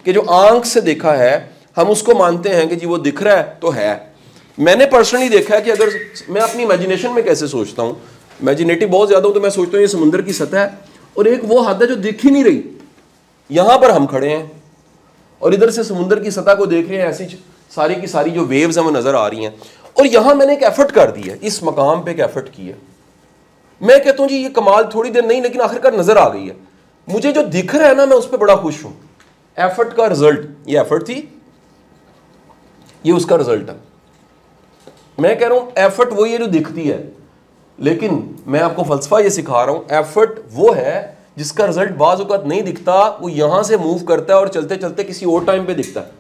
कि जो आंख से देखा है हम उसको मानते हैं कि जी वो दिख रहा है तो है। मैंने पर्सनली देखा है कि अगर मैं अपनी इमेजिनेशन में कैसे सोचता हूँ, इमेजिनेटिव बहुत ज़्यादा हूँ, तो मैं सोचता हूँ ये समुद्र की सतह है और एक वो हद है जो दिख ही नहीं रही। यहाँ पर हम खड़े हैं और इधर से समुद्र की सतह को देख रहे हैं, ऐसी सारी की सारी जो वेव्स हैं वो नज़र आ रही हैं। और यहाँ मैंने एक एफर्ट कर दी है, इस मकाम पे एक एफर्ट की है। मैं कहता हूँ जी ये कमाल थोड़ी देर नहीं, लेकिन आखिरकार नज़र आ गई है। मुझे जो दिख रहा है ना, मैं उस पर बड़ा खुश हूँ। एफर्ट का रिजल्ट, ये एफर्ट थी, ये उसका रिजल्ट है। मैं कह रहा हूँ एफर्ट वही है जो दिखती है, लेकिन मैं आपको फलसफा ये सिखा रहा हूँ, एफर्ट वो है जिसका रिजल्ट बाज़ औक़ात नहीं दिखता, वो यहां से मूव करता है और चलते चलते किसी और टाइम पे दिखता है।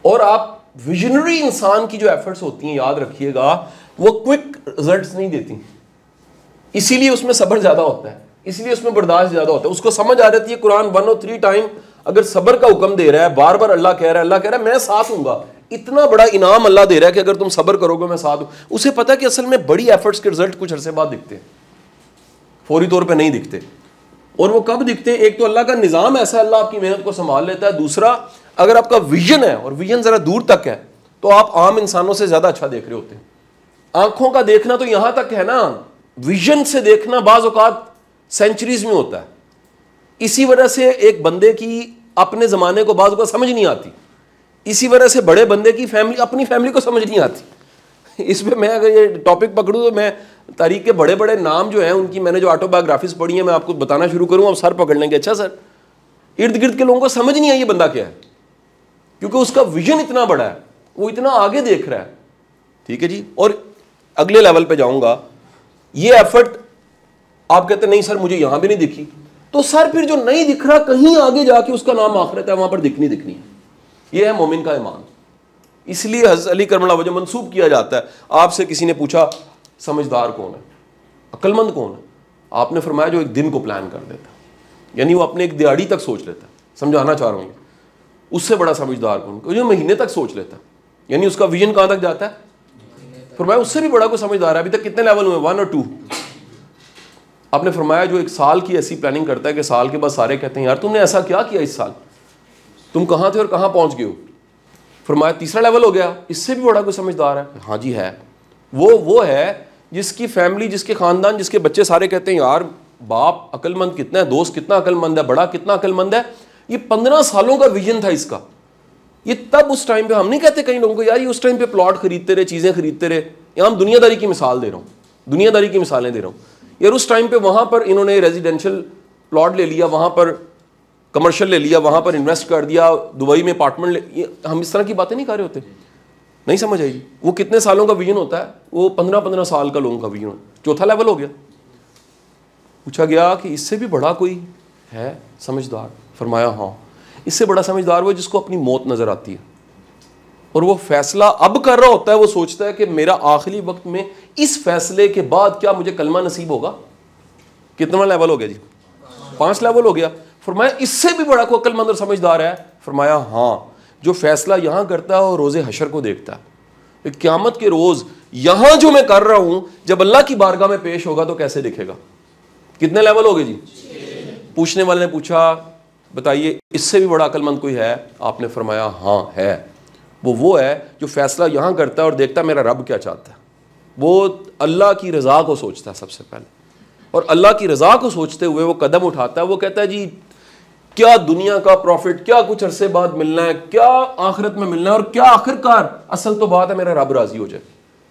और आप विजनरी इंसान की जो एफर्ट्स होती हैं, याद रखिएगा, वो क्विक रिजल्ट्स नहीं देती, इसीलिए उसमें सब्र ज्यादा होता है, इसलिए उसमें बर्दाश्त ज्यादा होता है। उसको समझ आ जाती है कुरान 1 और 3 टाइम अगर सब्र का हुक्म दे रहा है, बार बार अल्लाह कह रहा है मैं साथ हूंगा, इतना बड़ा इनाम अल्लाह दे रहा है कि अगर तुम सब्र करोगे मैं साथ हूं। उसे पता है कि असल में बड़ी एफर्ट्स के रिजल्ट कुछ अरसे बाद दिखते हैं, फौरी तौर पे नहीं दिखते। और वो कब दिखते हैं? एक तो अल्लाह का निज़ाम ऐसा, अल्लाह आपकी मेहनत को संभाल लेता है। दूसरा, अगर आपका विजन है और विजन जरा दूर तक है तो आप आम इंसानों से ज्यादा अच्छा देख रहे होते हैं। आंखों का देखना तो यहां तक है ना, विजन से देखना बाज़ औक़ात सेंचुरीज में होता है। इसी वजह से एक बंदे की अपने जमाने को बाज़ औक़ात समझ नहीं आती, इसी वजह से बड़े बंदे की फैमिली अपनी फैमिली को समझ नहीं आती। इस पर मैं अगर ये टॉपिक पकड़ूँ तो मैं तारीख के बड़े बड़े नाम जो हैं उनकी मैंने जो ऑटोबायोग्राफीज पढ़ी है, मैं आपको बताना शुरू करूँ, अब सर पकड़ लेंगे। अच्छा सर, इर्द गिर्द के लोगों को समझ नहीं आई ये बंदा क्या है, क्योंकि उसका विजन इतना बड़ा है, वो इतना आगे देख रहा है। ठीक है जी। और अगले लेवल पे जाऊंगा, ये एफर्ट आप कहते नहीं सर मुझे यहां भी नहीं दिखी, तो सर फिर जो नहीं दिख रहा कहीं आगे जाके उसका नाम आखिरत है, वहां पर दिखनी दिखनी है। ये है मोमिन का ईमान। इसलिए हज़रत अली करम अल्लाह वजह मंसूब किया जाता है। आपसे किसी ने पूछा समझदार कौन है, अक्लमंद कौन है, आपने फरमाया जो एक दिन को प्लान कर देता है, यानी वो अपने एक दिहाड़ी तक सोच लेता है। समझाना चाह रहा हूँ, उससे बड़ा समझदार कौन? जो महीने तक सोच लेता है, यानी उसका विजन कहां तक जाता है? फरमाया उससे भी बड़ा कोई समझदार है। अभी तक कितने लेवल हुए? 1 और 2। आपने फरमाया जो एक साल की ऐसी प्लानिंग करता है कि साल के बाद सारे कहते हैं यार तुमने ऐसा क्या किया इस साल, तुम कहां थे और कहां पहुंच गए हो। फरमाया तीसरा लेवल हो गया, इससे भी बड़ा कोई समझदार है? हाँ जी है। वो है जिसकी फैमिली, जिसके खानदान, जिसके बच्चे सारे कहते हैं यार बाप अक्लमंद कितना है, दोस्त कितना अक्लमंद है, बड़ा कितना अक्लमंद है। ये 15 सालों का विजन था इसका। ये तब उस टाइम पे, हम नहीं कहते कई लोगों को यार ये उस टाइम पे प्लॉट खरीदते रहे, चीजें खरीदते रहे। यहाँ हम दुनियादारी की मिसाल दे रहा हूँ, दुनियादारी की मिसालें दे रहा हूँ यार। उस टाइम पे वहां पर इन्होंने रेजिडेंशियल प्लॉट ले लिया, वहां पर कमर्शियल ले लिया, वहां पर इन्वेस्ट कर दिया, दुबई में अपार्टमेंट ले। हम इस तरह की बातें नहीं कर रहे होते, नहीं समझ आई। वो कितने सालों का विजन होता है? वो 15-15 साल का लोगों का विजन। चौथा लेवल हो गया। पूछा गया कि इससे भी बड़ा कोई है समझदार? फरमाया हाँ, इससे बड़ा समझदार वो जिसको अपनी मौत नजर आती है और वो फैसला अब कर रहा होता है। वो सोचता है कि मेरा आखिरी वक्त में इस फैसले के बाद क्या मुझे कलमा नसीब होगा। कितना लेवल हो गया जी? 5 लेवल हो गया। फरमाया इससे भी बड़ा कोई अक्लमंद और समझदार है? फरमाया हाँ, जो फैसला यहां करता है और रोजे हशर को देखता है। क़यामत के रोज यहां जो मैं कर रहा हूं, जब अल्लाह की बारगाह में पेश होगा तो कैसे दिखेगा। कितने लेवल हो गए जी? पूछने वाले ने पूछा बताइए इससे भी बड़ा अक्लमंद कोई है? आपने फरमाया हाँ है। वो है जो फैसला यहां करता है और देखता है मेरा रब क्या चाहता है। वो अल्लाह की रजा को सोचता है सबसे पहले, और अल्लाह की रजा को सोचते हुए वो कदम उठाता है। वो कहता है जी क्या दुनिया का प्रॉफिट, क्या कुछ अरसे बाद मिलना है, क्या आखिरत में मिलना है, और क्या आखिरकार असल तो बात है मेरा रब राजी हो जाए।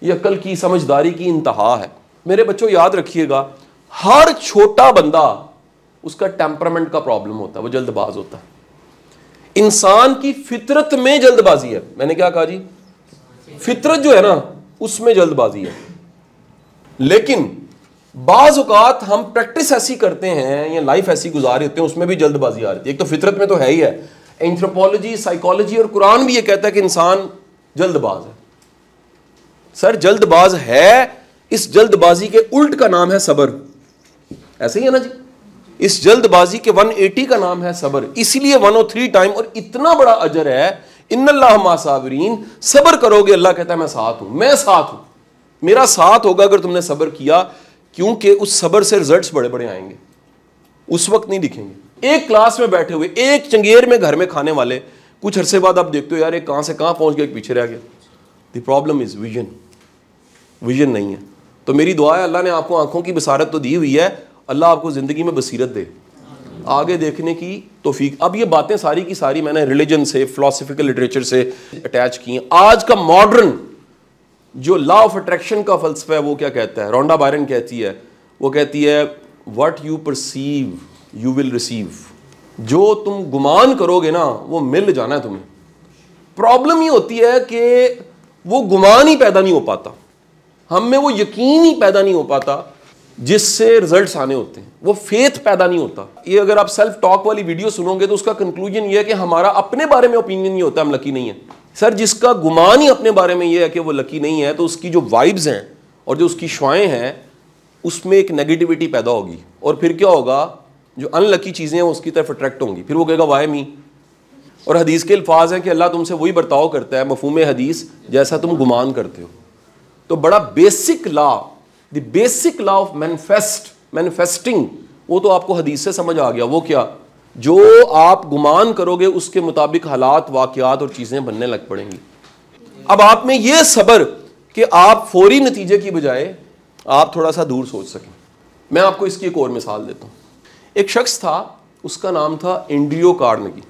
ये अक्ल की, समझदारी की इंतहा है। मेरे बच्चों याद रखिएगा, हर छोटा बंदा उसका टेम्परामेंट का प्रॉब्लम होता है, वो जल्दबाज होता है। इंसान की फितरत में जल्दबाजी है। मैंने क्या कहा जी? फितरत जो है ना उसमें जल्दबाजी है। लेकिन बाज़ औक़ात हम प्रैक्टिस ऐसी करते हैं या लाइफ ऐसी गुजार होते हैं, उसमें भी जल्दबाजी आ रही है। एक तो फितरत में तो है ही है, एंथ्रोपोलॉजी, साइकोलॉजी और कुरान भी ये कहता है कि इंसान जल्दबाज है। सर जल्दबाज है, इस जल्दबाजी के उल्ट का नाम है सब्र। ऐसे ही है ना जी? इस जल्दबाजी के 180 का नाम है सब्र। इसीलिए 103 टाइम, और इतना बड़ा अजर है, इन्नल्लाह मा साबिरीन। सब्र करोगे, अल्लाह कहता है मैं साथ हूं, मैं साथ हूं, मेरा साथ होगा अगर तुमने सब्र किया। क्योंकि उस सब्र से रिजल्ट्स बड़े बड़े आएंगे, उस वक्त नहीं दिखेंगे। एक क्लास में बैठे हुए, एक चंगेर में घर में खाने वाले, कुछ अरसे बाद आप देखते हो यार ये कहां से कहां पहुंच गया, पीछे रह गया। The problem is vision, vision नहीं है। तो मेरी दुआ है अल्लाह ने आपको आंखों की बसारत तो दी हुई है, अल्लाह आपको जिंदगी में बसीरत दे, आगे देखने की तौफीक। अब ये बातें सारी की सारी मैंने रिलीजन से, फिलोसफिकल लिटरेचर से अटैच की हैं। आज का मॉडर्न जो लॉ ऑफ अट्रैक्शन का फलसफा है वो क्या कहता है, रोंडा बायरन कहती है, वो कहती है what you perceive you will receive. जो तुम गुमान करोगे ना वो मिल जाना है तुम्हें। प्रॉब्लम ये होती है कि वो गुमान ही पैदा नहीं हो पाता, हम में वो यकीन ही पैदा नहीं हो पाता जिससे रिजल्ट्स आने होते हैं, वो फेथ पैदा नहीं होता। ये अगर आप सेल्फ टॉक वाली वीडियो सुनोगे तो उसका कंक्लूजन ये है कि हमारा अपने बारे में ओपिनियन नहीं होता हम लकी नहीं है। सर जिसका गुमान ही अपने बारे में ये है कि वो लकी नहीं है, तो उसकी जो वाइब्स हैं और जो उसकी शुआएं हैं उसमें एक नेगेटिविटी पैदा होगी, और फिर क्या होगा, जो अनलकी चीज़ें हैं उसकी तरफ अट्रैक्ट होंगी, फिर वो कहेगा वाई मी। और हदीस के अल्फाज हैं कि अल्लाह तुमसे वही बर्ताव करता है, मफहूम हदीस, जैसा तुम गुमान करते हो। तो बड़ा basic law, the basic law of manifesting, वो तो आपको हदीस से समझ आ गया। वो क्या, जो आप गुमान करोगे उसके मुताबिक हालात, वाकयात और चीज़ें बनने लग पड़ेंगी। अब आप में ये सब्र कि आप फौरी नतीजे की बजाय आप थोड़ा सा दूर सोच सकें। मैं आपको इसकी एक और मिसाल देता हूँ। एक शख्स था, उसका नाम था एंड्रियो कार्नेगी,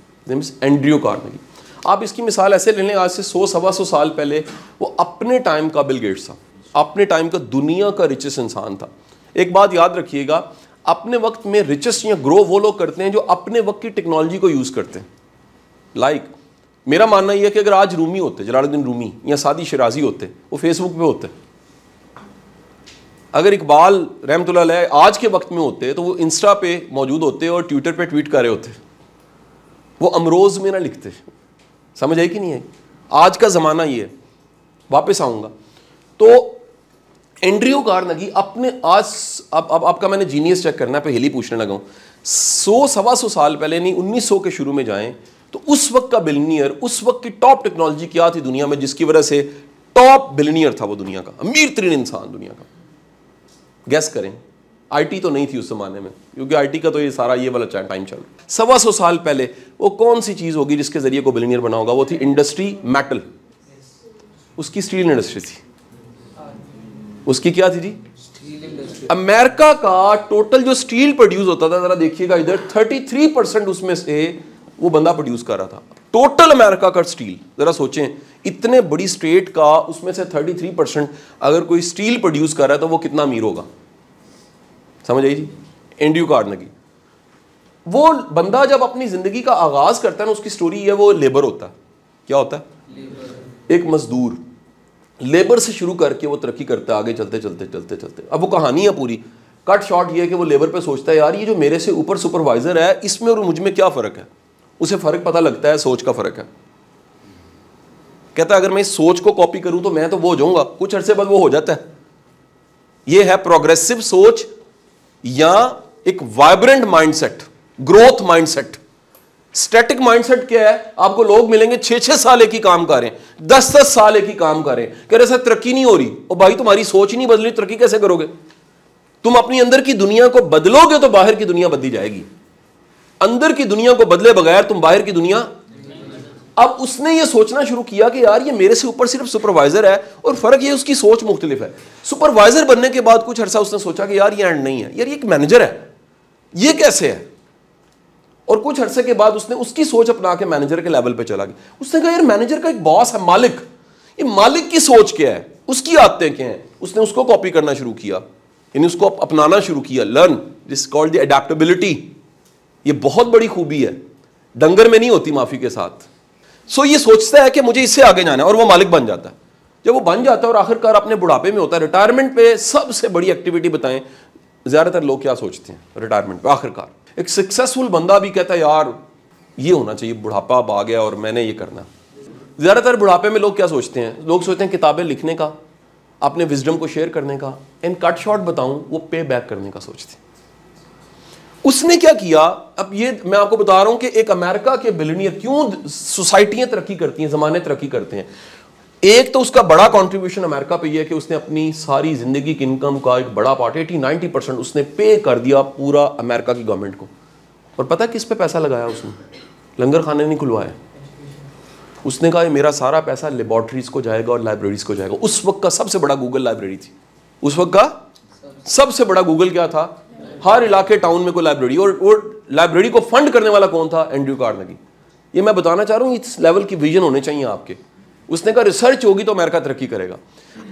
एंड्रियो कार्नेगी। आप इसकी मिसाल ऐसे ले लें, आज से 100-125 साल पहले वो अपने टाइम का बिल गेट्स था, अपने टाइम का दुनिया का रिचेस्ट इंसान था। एक बात याद रखिएगा, अपने वक्त में रिचेस्ट या ग्रो वो लोग करते हैं जो अपने वक्त की टेक्नोलॉजी को यूज़ करते हैं। मेरा मानना यह है कि अगर आज रूमी होते, जलालुद्दीन रूमी या सादी शिराजी होते, वो फेसबुक पे होते। अगर इकबाल रहमतुल्लाह अलैह आज के वक्त में होते तो वो इंस्टा पे मौजूद होते और ट्विटर पे ट्वीट कर रहे होते, वो अमरोज़ में ना लिखते। समझ आई कि नहीं है? आज का ज़माना ये है। वापस आऊँगा तो एंड्रियो कार्नेगी अपने आज, अब आपका मैंने जीनियस चेक करना है, पहले ही पूछने लगा हूँ। 100-125 साल पहले, नहीं 1900 के शुरू में जाएं तो उस वक्त का बिलियनियर, उस वक्त की टॉप टेक्नोलॉजी क्या थी दुनिया में जिसकी वजह से टॉप बिलियनियर था वो दुनिया का, अमीर तरीन इंसान दुनिया का। गैस करें। आईटी तो नहीं थी उस जमाने में, क्योंकि आईटी का तो ये सारा ये वाला टाइम चल रहा है। 125 साल पहले वो कौन सी चीज़ होगी जिसके जरिए को बिलियनियर बना होगा? वो थी इंडस्ट्री, मेटल। उसकी स्टील इंडस्ट्री थी। उसकी क्या थी जी? अमेरिका का टोटल जो स्टील प्रोड्यूस होता था, जरा देखिएगा इधर, 33% उसमें से वो बंदा प्रोड्यूस कर रहा था। टोटल अमेरिका का स्टील, जरा सोचें, इतने बड़ी स्टेट का उसमें से 33% अगर कोई स्टील प्रोड्यूस कर रहा है तो वो कितना अमीर होगा? समझ आई जी? एंड्रियो कार्नेगी। वो बंदा जब अपनी जिंदगी का आगाज करता है ना, उसकी स्टोरी है, वो लेबर होता है। क्या होता है? एक मजदूर। लेबर से शुरू करके वो तरक्की करता है आगे चलते चलते चलते चलते। अब वो कहानी है पूरी, कट शॉर्ट ये है कि वो लेबर पे सोचता है यार ये जो मेरे से ऊपर सुपरवाइजर है इसमें और मुझ में क्या फ़र्क है? उसे फ़र्क पता लगता है, सोच का फ़र्क है। कहता है अगर मैं इस सोच को कॉपी करूं तो मैं तो वो हो जाऊंगा। कुछ अरसे बाद वो हो जाता है। ये है प्रोग्रेसिव सोच या एक vibrant mindset, growth mindset. Static mindset क्या है? आपको लोग मिलेंगे 6-6 साल एक ही काम कर रहे हैं, 10-10 साल एक ही काम कर रहे हैं, कह रहे सर तरक्की नहीं हो रही। और भाई तुम्हारी सोच ही नहीं बदली, तरक्की कैसे करोगे? तुम अपनी अंदर की दुनिया को बदलोगे तो बाहर की दुनिया बदली जाएगी। अंदर की दुनिया को बदले बगैर तुम बाहर की दुनिया। अब उसने ये सोचना शुरू किया कि यार ये मेरे से ऊपर सिर्फ सुपरवाइजर है, और फर्क ये उसकी सोच मुख्तलिफ है। सुपरवाइजर बनने के बाद कुछ अरसा उसने सोचा कि यार ये एंड नहीं है, यार ये एक मैनेजर है, ये कैसे है? और कुछ अरसे के बाद उसने उसकी सोच अपना के मैनेजर के लेवल पे चला गया। उसने कहा यार मैनेजर का एक बॉस है, मालिक, ये मालिक की सोच क्या है, उसकी आदतें क्या हैं? उसने उसको कॉपी करना शुरू किया, यानी उसको अपनाना शुरू किया। Learn, this called the adaptability. ये बहुत बड़ी खूबी है, डंगर में नहीं होती, माफी के साथ। सो ये सोचता है कि मुझे इससे आगे जाना है और वो मालिक बन जाता है। जब वो बन जाता है और आखिरकार अपने बुढ़ापे में होता है, रिटायरमेंट पे सबसे बड़ी एक्टिविटी बताएं, ज्यादातर लोग क्या सोचते हैं रिटायरमेंट पे? आखिरकार एक सक्सेसफुल बंदा भी कहता है यार ये होना चाहिए, बुढ़ापा अब आ गया और मैंने ये करना। ज्यादातर बुढ़ापे में लोग क्या सोचते हैं? लोग सोचते हैं किताबें लिखने का, अपने विजडम को शेयर करने का, इन कट शॉर्ट बताऊं, वो पे बैक करने का सोचते हैं। उसने क्या किया? अब ये मैं आपको बता रहा हूं कि एक अमेरिका के बिलियनियर, क्यों सोसाइटियां तरक्की करती हैं, जमाने तरक्की करते हैं। एक तो उसका बड़ा कंट्रीब्यूशन अमेरिका पे ये है कि उसने अपनी सारी जिंदगी की इनकम का एक बड़ा पार्ट, 80-90% उसने पे कर दिया पूरा अमेरिका की गवर्नमेंट को। और पता किस पे पैसा लगाया उसने? लंगर खाने नहीं खुलवाया। उसने कहा ये मेरा सारा पैसा लेबॉर्ट्रीज को जाएगा और लाइब्रेरीज को जाएगा। उस वक्त का सबसे बड़ा गूगल लाइब्रेरी थी। उस वक्त का सबसे बड़ा गूगल क्या था? हर इलाके टाउन में कोई लाइब्रेरी, और लाइब्रेरी को फंड करने वाला कौन था? Andrew Carnegie. ये मैं बताना चाह रहा हूँ, इस लेवल की विजन होने चाहिए आपके। उसने कहा रिसर्च होगी तो अमेरिका तरक्की करेगा।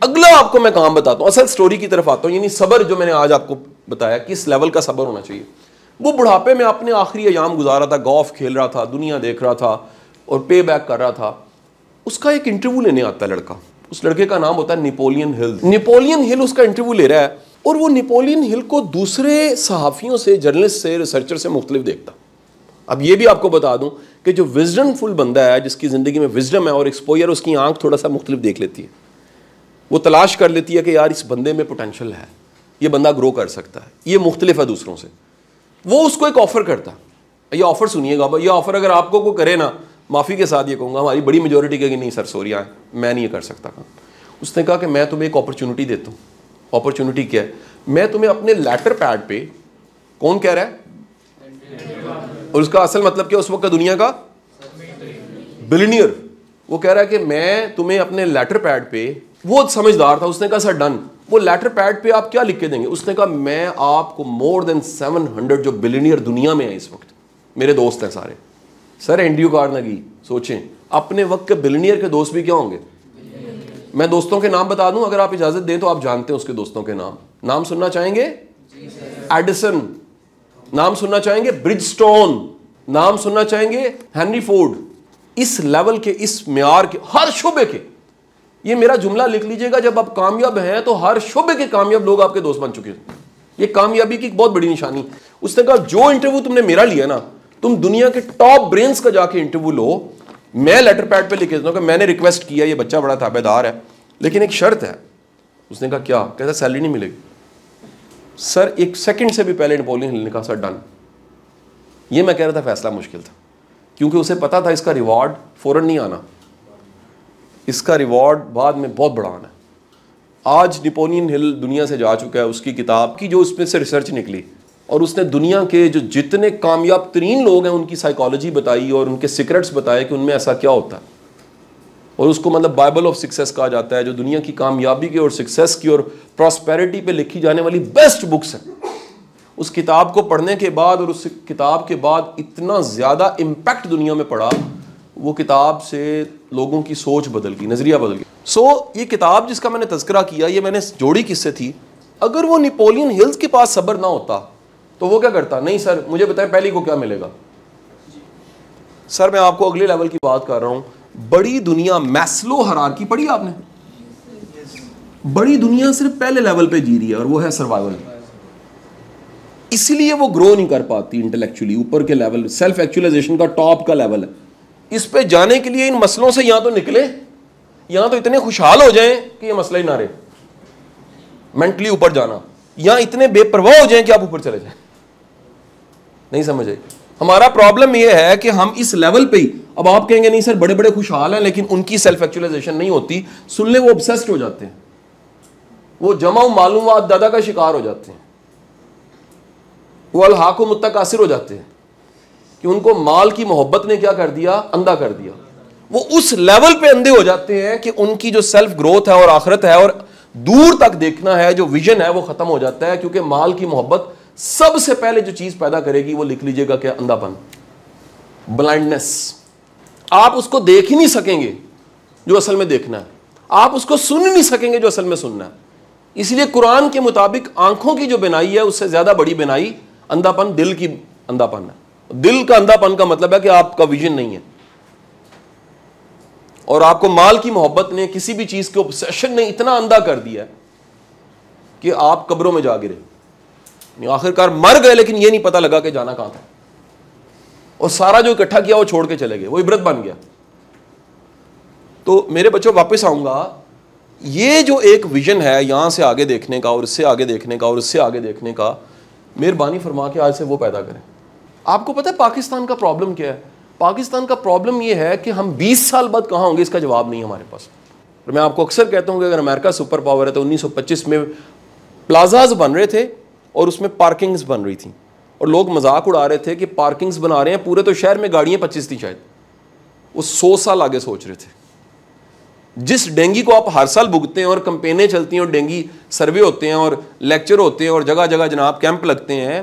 अगला आपको मैं काम बताता हूँ, असल स्टोरी की तरफ आता हूँ, यानी सब्र जो मैंने आज आपको बताया किस लेवल का सब्र होना चाहिए। वो बुढ़ापे में अपने आखिरी अयाम गुजारा था, गोल्फ खेल रहा था, दुनिया देख रहा था और पे बैक कर रहा था। उसका एक इंटरव्यू लेने आता है लड़का। उस लड़के का नाम होता है नेपोलियन हिल। नेपोलियन हिल उसका इंटरव्यू ले रहा है और वो नेपोलियन हिल को दूसरे सहाफ़ियों से, जर्नलिस्ट से, रिसर्चर से मुख्तलिफ देखता। अब ये भी आपको बता दूं कि जो विजडमफुल बंदा है, जिसकी ज़िंदगी में विजडम है और एक्सपोजर, उसकी आंख थोड़ा सा मुख्तलिफ देख लेती है। वो तलाश कर लेती है कि यार इस बंदे में पोटेंशियल है, ये बंदा ग्रो कर सकता है, ये मुख्तलिफ है दूसरों से। वो उसको एक ऑफ़र करता है। ये ऑफ़र सुनिएगा, ये ऑफ़र अगर आपको को करे ना, माफ़ी के साथ ये कहूँगा, हमारी बड़ी मेजोरिटी कहेगी नहीं सर सॉरी यार मैं नहीं ये कर सकता काम। उसने कहा कि मैं तुम्हें एक अपॉर्चुनिटी देता हूँ। अपॉर्चुनिटी क्या है? मैं तुम्हें अपने लेटर पैड पे, कौन कह रहा है? और उसका असल मतलब क्या उस वक्त का दुनिया का बिलियनियर। वो कह रहा है कि मैं तुम्हें अपने लेटर पैड पे, वो समझदार था, उसने कहा सर डन। वो लेटर पैड पे आप क्या लिख के देंगे? उसने कहा मैं आपको मोर देन 700 जो बिलियनियर दुनिया में है इस वक्त, मेरे दोस्त हैं सारे। सर एंड्रयू कार्नेगी, सोचें अपने वक्त के बिलियनियर के दोस्त भी क्या होंगे? मैं दोस्तों के नाम बता दूं अगर आप इजाजत दें तो। आप जानते हैं उसके दोस्तों के नाम? नाम सुनना चाहेंगे? एडिसन। नाम सुनना चाहेंगे? ब्रिजस्टोन। नाम सुनना चाहेंगे? Henry Ford. इस लेवल के, इस म्यार के, हर शोबे के, ये मेरा जुमला लिख लीजिएगा, जब आप कामयाब हैं तो हर शोबे के कामयाब लोग आपके दोस्त बन चुके हैं। ये कामयाबी की बहुत बड़ी निशानी। उसने कहा जो इंटरव्यू तुमने मेरा लिया ना, तुम दुनिया के टॉप ब्रेन्स का जाके इंटरव्यू लो। मैं लेटर पैड पे लिख देता हूं कि मैंने रिक्वेस्ट किया, ये बच्चा बड़ा ताबेदार है, लेकिन एक शर्त है। उसने कहा क्या? कहता सैलरी नहीं मिलेगी। सर एक सेकंड से भी पहले नेपोलियन हिल ने कहा सर डन। ये मैं कह रहा था फैसला मुश्किल था, क्योंकि उसे पता था इसका रिवॉर्ड फौरन नहीं आना, इसका रिवॉर्ड बाद में बहुत बड़ा आना है। आज नेपोलियन हिल दुनिया से जा चुका है। उसकी किताब की जो उसमें से रिसर्च निकली और उसने दुनिया के जो जितने कामयाब तरीन लोग हैं उनकी साइकोलॉजी बताई और उनके सीक्रेट्स बताए कि उनमें ऐसा क्या होता है। और उसको मतलब बाइबल ऑफ सक्सेस कहा जाता है, जो दुनिया की कामयाबी की और सक्सेस की और प्रॉस्पेरिटी पे लिखी जाने वाली बेस्ट बुक्स हैं। उस किताब को पढ़ने के बाद और उस किताब के बाद इतना ज़्यादा इम्पैक्ट दुनिया में पड़ा, वो किताब से लोगों की सोच बदल गई, नज़रिया बदल गया। सो ये किताब जिसका मैंने तज़किरा किया, ये मैंने जोड़ी किससे थी? अगर वो नेपोलियन हिल्स के पास सब्र ना होता तो वो क्या करता? नहीं सर मुझे बताएं पहली को क्या मिलेगा। सर मैं आपको अगले लेवल की बात कर रहा हूं। बड़ी दुनिया, मैस्लो हायरार्की पढ़ी आपने? बड़ी दुनिया सिर्फ पहले लेवल पे जी रही है और वो है सर्वाइवल। इसलिए वो ग्रो नहीं कर पाती इंटेलेक्चुअली। ऊपर के लेवल, सेल्फ एक्चुअलाइजेशन का टॉप का लेवल है। इस पे जाने के लिए इन मसलों से या तो निकले, या तो इतने खुशहाल हो जाएं कि ये मसला ही ना रहे, मेंटली ऊपर जाना, या इतने बेपरवाह हो जाएं कि आप ऊपर चले जाएं। नहीं समझ आई? हमारा प्रॉब्लम यह है कि हम इस लेवल पे ही, अब आप कहेंगे नहीं सर बड़े बड़े खुशहाल हैं लेकिन उनकी सेल्फ एक्चुअलाइजेशन नहीं होती। सुन ले, वो ऑब्सेस्ड हो जाते हैं, वो जमा मालूमात दादा का शिकार हो जाते हैं, वो अलहाको मुत्तकासिर हो जाते हैं कि उनको माल की मोहब्बत ने क्या कर दिया? अंधा कर दिया। वो उस लेवल पे अंधे हो जाते हैं कि उनकी जो सेल्फ ग्रोथ है और आखिरत है और दूर तक देखना है, जो विजन है, वो खत्म हो जाता है। क्योंकि माल की मोहब्बत सबसे पहले जो चीज पैदा करेगी वो लिख लीजिएगा क्या? अंधापन, ब्लाइंडनेस। आप उसको देख ही नहीं सकेंगे जो असल में देखना है, आप उसको सुन नहीं सकेंगे जो असल में सुनना है। इसलिए कुरान के मुताबिक आंखों की जो बिनाई है उससे ज्यादा बड़ी बिनाई अंधापन, दिल की अंधापन है। दिल का अंधापन का मतलब है कि आपका विजन नहीं है और आपको माल की मोहब्बत ने, किसी भी चीज के ऑब्सेशन ने इतना अंधा कर दिया कि आप कब्रों में जा गिरे, आखिरकार मर गए लेकिन यह नहीं पता लगा कि जाना कहां था, और सारा जो इकट्ठा किया वो छोड़ के चले गए, वो इबरत बन गया। तो मेरे बच्चों वापस आऊंगा, ये जो एक विजन है यहां से आगे देखने का और इससे आगे देखने का और इससे आगे देखने का, मेहरबानी फरमा के आज से वो पैदा करें। आपको पता है पाकिस्तान का प्रॉब्लम क्या है? पाकिस्तान का प्रॉब्लम यह है कि हम 20 साल बाद कहां होंगे इसका जवाब नहीं हमारे पास। और मैं आपको अक्सर कहता हूं कि अगर अमेरिका सुपर पावर है तो 1925 में प्लाजाज बन रहे थे और उसमें पार्किंग्स बन रही थी। और लोग मजाक उड़ा रहे थे कि पार्किंग्स बना रहे हैं पूरे, तो शहर में गाड़ियां 25 थी शायद। वो 100 साल आगे सोच रहे थे। जिस डेंगी को आप हर साल भुगतते हैं और कंपेनें चलती हैं और डेंगी सर्वे होते हैं और लेक्चर होते हैं और जगह जगह जनाब कैंप लगते हैं,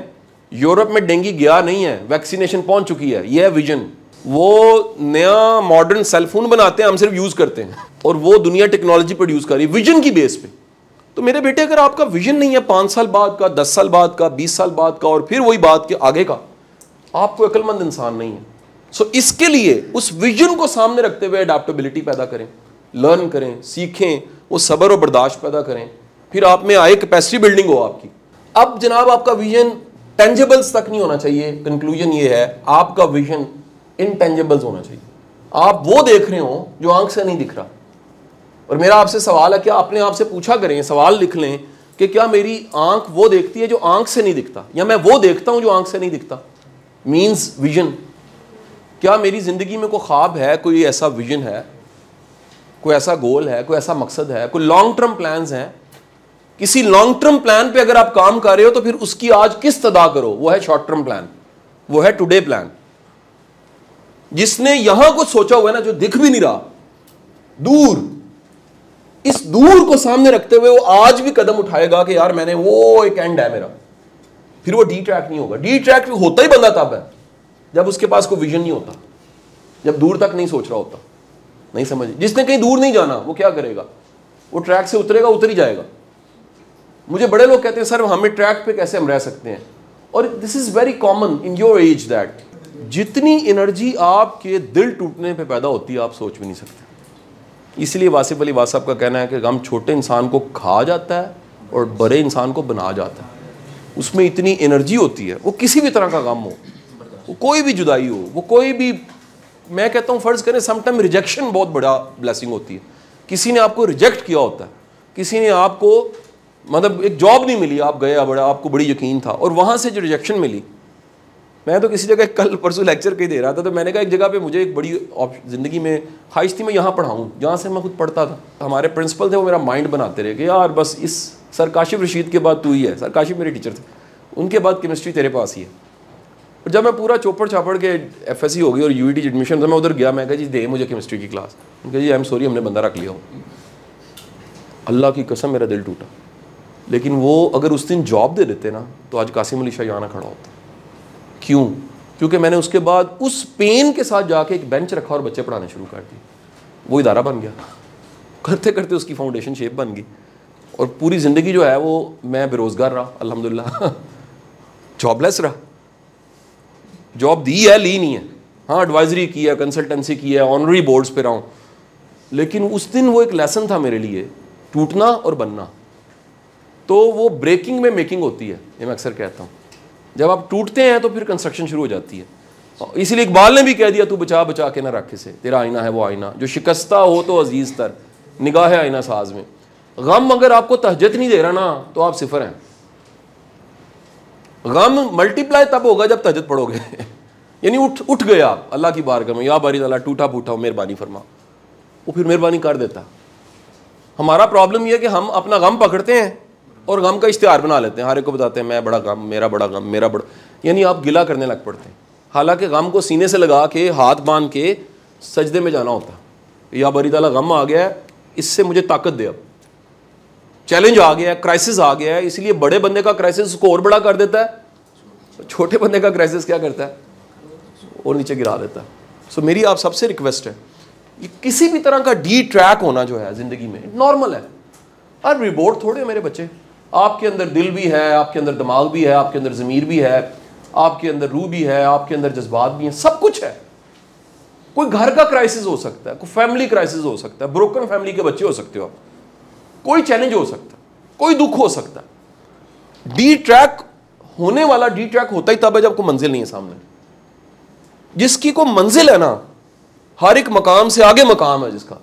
यूरोप में डेंगी गया नहीं है, वैक्सीनेशन पहुंच चुकी है। यह है विजन। वो नया मॉडर्न सेलफोन बनाते हैं, हम सिर्फ यूज करते हैं, और वो दुनिया टेक्नोलॉजी प्रोड्यूस कर रही है विजन की बेस पे। तो मेरे बेटे, अगर आपका विजन नहीं है 5 साल बाद का, 10 साल बाद का, 20 साल बाद का, और फिर वही बात के आगे का, आप कोई अक्लमंद इंसान नहीं है। सो इसके लिए उस विजन को सामने रखते हुए अडेप्टेबिलिटी पैदा करें, लर्न करें, सीखें, वो सब्र और बर्दाश्त पैदा करें, फिर आप में आए कैपेसिटी बिल्डिंग हो आपकी। अब जनाब आपका विजन टेंजिबल्स तक नहीं होना चाहिए। कंक्लूजन ये है, आपका विजन इनटेंजिबल्स होना चाहिए। आप वो देख रहे हो जो आंख से नहीं दिख रहा। और मेरा आपसे सवाल है, क्या अपने आप से पूछा करें, सवाल लिख लें कि क्या मेरी आंख वो देखती है जो आंख से नहीं दिखता, या मैं वो देखता हूं जो आंख से नहीं दिखता। Means vision. क्या मेरी जिंदगी में कोई ख्वाब है, कोई ऐसा विजन है, कोई ऐसा गोल है, कोई ऐसा मकसद है, कोई लॉन्ग टर्म प्लान्स हैं। किसी लॉन्ग टर्म प्लान पे अगर आप काम कर रहे हो तो फिर उसकी आज किस्त अदा करो। वो है शॉर्ट टर्म प्लान, वो है टुडे प्लान। जिसने यहां कुछ सोचा हुआ है ना, जो दिख भी नहीं रहा, दूर, इस दूर को सामने रखते हुए वो आज भी कदम उठाएगा कि यार मैंने वो एक एंड है मेरा। फिर वो डी ट्रैक नहीं होगा। डी ट्रैक होता ही बंदा तब है जब उसके पास कोई विजन नहीं होता, जब दूर तक नहीं सोच रहा होता। नहीं समझ? जिसने कहीं दूर नहीं जाना वो क्या करेगा? वो ट्रैक से उतरेगा, उतर ही जाएगा। मुझे बड़े लोग कहते हैं सर हमें ट्रैक पे कैसे हम रह सकते हैं, और this is very common in your age that जितनी एनर्जी आपके दिल टूटने पे पैदा होती है आप सोच भी नहीं सकते। इसलिए वासिफ अली वाह साहब का कहना है कि गम छोटे इंसान को खा जाता है और बड़े इंसान को बना जाता है। उसमें इतनी एनर्जी होती है, वो किसी भी तरह का गम हो, वो कोई भी जुदाई हो, वो कोई भी, मैं कहता हूँ फ़र्ज़ करें समटाइम रिजेक्शन बहुत बड़ा ब्लेसिंग होती है। किसी ने आपको रिजेक्ट किया होता है, किसी ने आपको मतलब एक जॉब नहीं मिली, आप गए, बड़ा आपको बड़ी यकीन था, और वहाँ से जो रिजेक्शन मिली। मैं तो किसी जगह कल परसों लेक्चर कहीं दे रहा था, तो मैंने कहा एक जगह पे मुझे एक बड़ी ज़िंदगी में ख्वाहिश थी मैं यहाँ पढ़ाऊँ जहाँ से मैं खुद पढ़ता था। हमारे प्रिंसिपल थे, वो मेरा माइंड बनाते रहे कि यार बस इस सर काशिफ रशीद के बाद तू ही है। सर काशिफ मेरे टीचर थे, उनके बाद केमिस्ट्री तेरे पास ही है। और जब मैं पूरा चौपड़ चापड़ के FSC हो गई और UET एडमिशन था, मैं उधर गया, मैं कहा जी दे मुझे केमिस्ट्री की क्लास। उनका जी आई एम सॉरी हमने बंदा रख लिया हो। अल्लाह की कसम मेरा दिल टूटा। लेकिन वो अगर उस दिन जॉब दे देते ना तो आज कासिम अली शाह यहाँ ना खड़ा होता। क्यों? क्योंकि मैंने उसके बाद उस पेन के साथ जाके एक बेंच रखा और बच्चे पढ़ाने शुरू कर दिए। वो इदारा बन गया, करते करते उसकी फाउंडेशन शेप बन गई, और पूरी ज़िंदगी जो है वो मैं बेरोज़गार रहा अल्हम्दुलिल्लाह, जॉबलेस रहा। जॉब दी है, ली नहीं है। हाँ एडवाइजरी की है, कंसल्टेंसी की है, ऑनरी बोर्ड्स पे रहा हूँ, लेकिन उस दिन वो एक लेसन था मेरे लिए, टूटना और बनना। तो वो ब्रेकिंग में मेकिंग होती है, ये मैं अक्सर कहता हूँ। जब आप टूटते हैं तो फिर कंस्ट्रक्शन शुरू हो जाती है। इसीलिए इकबाल ने भी कह दिया तू बचा बचा के ना रख इसे, तेरा आईना है वो आईना, जो शिकस्ता हो तो अजीज़ तर, निगाह है आईना साज में। गम अगर आपको तहज्जुद नहीं दे रहा ना तो आप सिफर हैं। गम मल्टीप्लाई तब होगा जब तहज्जुद पढ़ोगे यानी उठ गए आप अल्लाह की बारगाह में, या बारी ताला टूटा फूटा मेहरबानी फरमा, वो फिर मेहरबानी कर देता। हमारा प्रॉब्लम यह है कि हम अपना गम पकड़ते हैं और गम का इश्तिहार बना लेते हैं, हर एक को बताते हैं मैं बड़ा गम, मेरा बड़ा गम, मेरा बड़ा, यानी आप गिला करने लग पड़ते हैं। हालांकि गम को सीने से लगा के हाथ बांध के सजदे में जाना होता है। या बारी ताला गम आ गया है, इससे मुझे ताकत दे, अब चैलेंज आ गया है, क्राइसिस आ गया है। इसलिए बड़े बंदे का क्राइसिस उसको और बड़ा कर देता है, छोटे बंदे का क्राइसिस क्या करता है, और नीचे गिरा देता है। सो मेरी आप सबसे रिक्वेस्ट है, ये किसी भी तरह का डी ट्रैक होना जो है ज़िंदगी में नॉर्मल है। और रिबोर्ड थोड़े हो मेरे बच्चे, आपके अंदर दिल भी है, आपके अंदर दिमाग भी है, आपके अंदर ज़मीर भी है, आपके अंदर रूह भी है, आपके अंदर जज्बात भी हैं, सब कुछ है। कोई घर का क्राइसिस हो सकता है, कोई फैमिली क्राइसिस हो सकता है, ब्रोकन फैमिली के बच्चे हो सकते हो आप, कोई चैलेंज हो सकता है, कोई दुख हो सकता है। डी ट्रैक होने वाला, डी ट्रैक होता ही तब है जब कोई मंजिल नहीं है सामने। जिसकी को मंजिल है ना, हर एक मकाम से आगे मकाम है जिसका,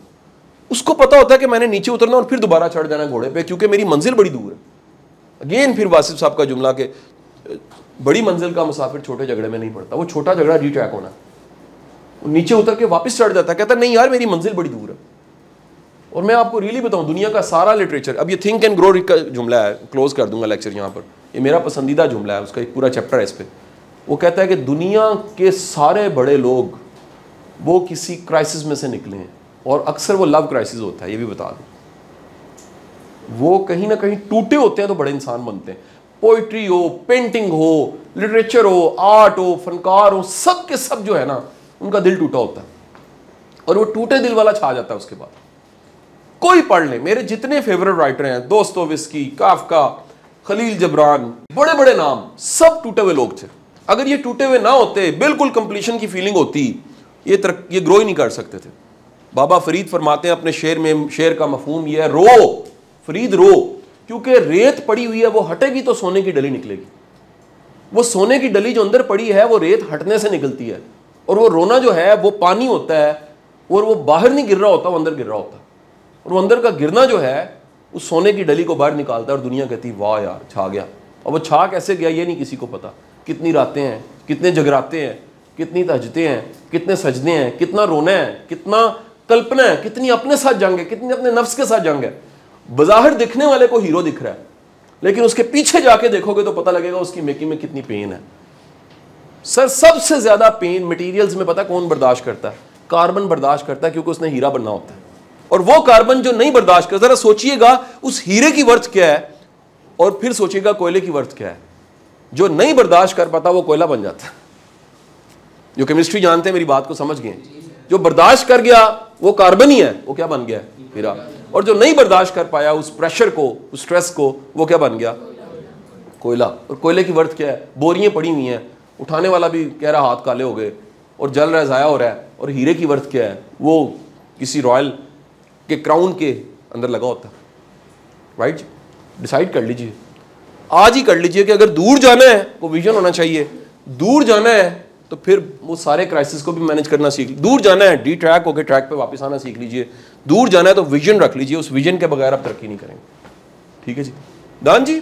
उसको पता होता है कि मैंने नीचे उतरना और फिर दोबारा चढ़ जाना घोड़े पे, क्योंकि मेरी मंजिल बड़ी दूर है। अगेन फिर वासिफ साहब का जुमला के बड़ी मंजिल का मुसाफिर छोटे झगड़े में नहीं पड़ता। वो छोटा झगड़ा डी ट्रैक होना, नीचे उतर के वापस चढ़ जाता है, कहता नहीं यार मेरी मंजिल बड़ी दूर है। और मैं आपको रियली बताऊं, दुनिया का सारा लिटरेचर, अब ये थिंक एंड ग्रो का जुमला है, क्लोज कर दूंगा लेक्चर यहाँ पर, ये मेरा पसंदीदा जुमला है, उसका एक पूरा चैप्टर है इस पर। वो कहता है कि दुनिया के सारे बड़े लोग वो किसी क्राइसिस में से निकले हैं, और अक्सर वो लव क्राइसिस होता है, ये भी बता दूं। वो कहीं ना कहीं टूटे होते हैं तो बड़े इंसान बनते हैं। पोइट्री हो, पेंटिंग हो, लिटरेचर हो, आर्ट हो, फनकार हो, सब के सब जो है ना, उनका दिल टूटा होता है, और वो टूटे दिल वाला छा जाता है उसके बाद। कोई पढ़ ले, मेरे जितने फेवरेट राइटर हैं, दोस्तोयेव्स्की, काफका, खलील जिब्रान, बड़े बड़े नाम, सब टूटे हुए लोग थे। अगर ये टूटे हुए ना होते, बिल्कुल कंप्लीशन की फीलिंग होती, ये ग्रो ही नहीं कर सकते थे। बाबा फरीद फरमाते हैं अपने शेर में, शेर का मफहूम ये है, रो फरीद रो, क्योंकि रेत पड़ी हुई है, वो हटेगी तो सोने की डली निकलेगी। वो सोने की डली जो अंदर पड़ी है, वो रेत हटने से निकलती है, और वो रोना जो है वो पानी होता है, और वो बाहर नहीं गिर रहा होता, वो अंदर गिर रहा होता है, और वो अंदर का गिरना जो है उस सोने की डली को बाहर निकालता है, और दुनिया कहती वाह यार छा गया। और वो छा कैसे गया ये नहीं किसी को पता। कितनी रातें हैं, कितने जगराते हैं, कितनी तहज्जुदें हैं, कितने सजदे हैं, कितना रोना है, कितना कल्पना है, कितनी अपने साथ जंग है, कितनी अपने नफ्स के साथ जंग है। बाहर दिखने वाले को हीरो दिख रहा है, लेकिन उसके पीछे जाके देखोगे तो पता लगेगा उसकी मेकिंग में कितनी पेन है। सर सबसे ज्यादा पेन मटेरियल्स में पता कौन बर्दाश्त करता है? कार्बन बर्दाश्त करता है, क्योंकि उसने हीरा बनना होता है। और वो कार्बन जो नहीं बर्दाश्त करता, जरा सोचिएगा उस हीरे की वर्थ क्या है, और फिर सोचिएगा कोयले की वर्थ क्या है। जो नहीं बर्दाश्त कर पाता वो कोयला बन जाता है। जो केमिस्ट्री जानते हैं मेरी बात को समझ गए। जो बर्दाश्त कर गया वो कार्बन ही है, वो क्या बन गया? हीरा। और जो नहीं बर्दाश्त कर पाया उस प्रेशर को, उस स्ट्रेस को, वो क्या बन गया? कोयला। और कोयले की वर्थ क्या है? बोरियां पड़ी हुई हैं, उठाने वाला भी कह रहा हाथ काले हो गए और जल रहा है, ज़ाया हो रहा है। और हीरे की वर्थ क्या है? वो किसी रॉयल के क्राउन के अंदर लगा होता है। राइट? डिसाइड कर लीजिए, आज ही कर लीजिए कि अगर दूर जाना है वो विजन होना चाहिए। दूर जाना है तो फिर वो सारे क्राइसिस को भी मैनेज करना सीख। दूर जाना है, डी ट्रैक होकर ट्रैक पे वापस आना सीख लीजिए। दूर जाना है तो विजन रख लीजिए, उस विजन के बगैर आप तरक्की नहीं करेंगे। ठीक है जी, दान जी।